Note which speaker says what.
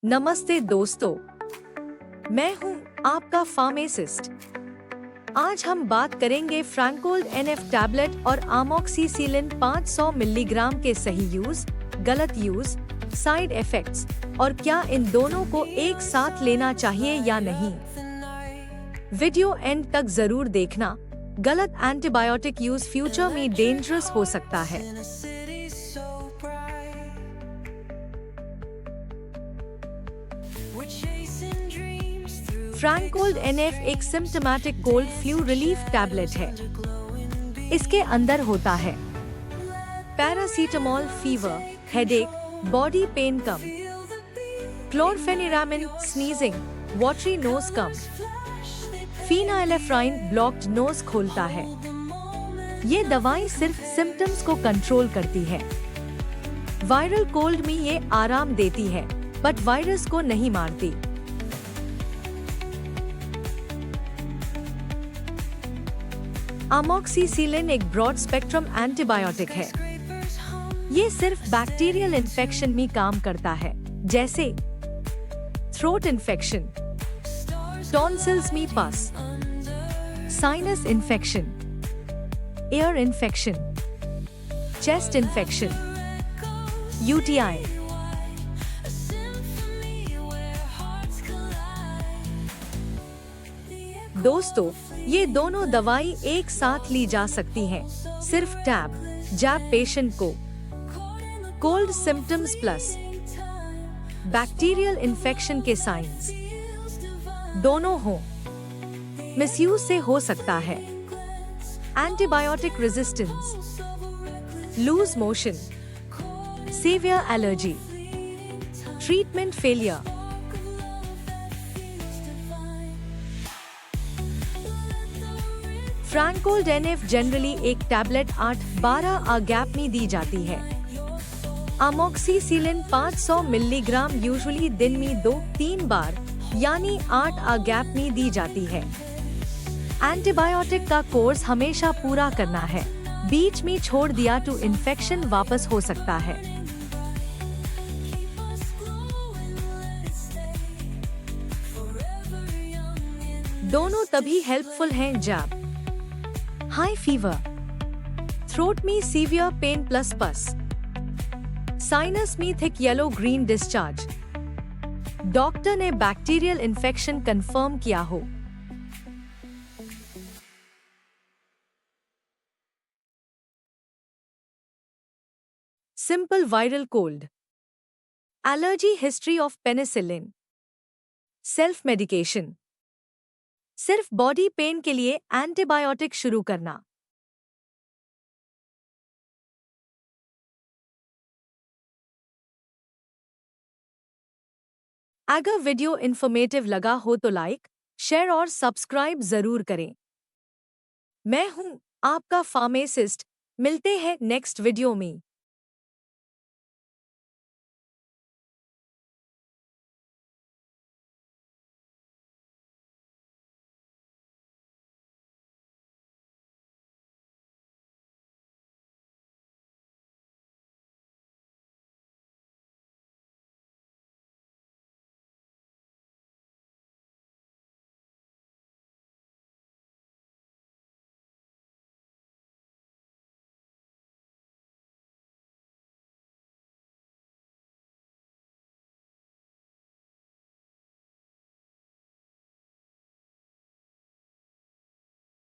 Speaker 1: नमस्ते दोस्तों, मैं हूं आपका फार्मासिस्ट। आज हम बात करेंगे फ्रैंकोल्ड एनएफ टैबलेट और आमोक्सिसिलिन 500 मिलीग्राम के सही यूज, गलत यूज, साइड इफेक्ट्स और क्या इन दोनों को एक साथ लेना चाहिए या नहीं। वीडियो एंड तक जरूर देखना। गलत एंटीबायोटिक यूज फ्यूचर में डेंजरस हो सकता है। फ्रैंकोल्ड एनएफ एक symptomatic cold flu relief tablet है। इसके अंदर होता है paracetamol, fever, headache, body pain कम, क्लोरफेनिरामिन, स्नीजिंग, वाटरी नोज कम, फिनाइलेफ्राइन ब्लॉक्ड नोज खोलता है। ये दवाई सिर्फ सिम्टम्स को कंट्रोल करती है। वायरल कोल्ड में ये आराम देती है, बट वायरस को नहीं मारती। आमोक्सिसिलिन एक ब्रॉड स्पेक्ट्रम एंटीबायोटिक है। ये सिर्फ बैक्टीरियल इन्फेक्शन में काम करता है, जैसे थ्रोट इन्फेक्शन, टॉन्सिल्स में पस, sinus infection, air infection, chest infection, UTI. दोस्तों, ये दोनों दवाई एक साथ ली जा सकती हैं, सिर्फ जैब पेशेंट को cold symptoms plus bacterial infection के साइंस दोनों हो। मिसयूज से हो सकता है antibiotic resistance, loose motion, severe allergy, treatment failure. फ्रैंकोल्ड एनएफ जनरली एक टैबलेट 8-12 गैप में दी जाती है। आमोक्सिसिलिन 500 मिलीग्राम यूजुअली दिन में 2-3 बार यानी 8 गैप में दी जाती है। एंटीबायोटिक का कोर्स हमेशा पूरा करना है, बीच में छोड़ दिया तो इन्फेक्शन वापस हो सकता है। दोनों तभी हेल्पफुल हैं जब हाई फीवर, थ्रोट में सीवियर पेन प्लस पस, साइनस में thick yellow green discharge, doctor ने बैक्टीरियल इन्फेक्शन कंफर्म किया हो। Simple viral cold, allergy history of penicillin, self medication, सिर्फ बॉडी पेन के लिए एंटीबायोटिक शुरू करना। अगर वीडियो इन्फॉर्मेटिव लगा हो तो लाइक, शेयर और सब्सक्राइब जरूर करें। मैं हूं आपका फार्मासिस्ट। मिलते हैं नेक्स्ट वीडियो में।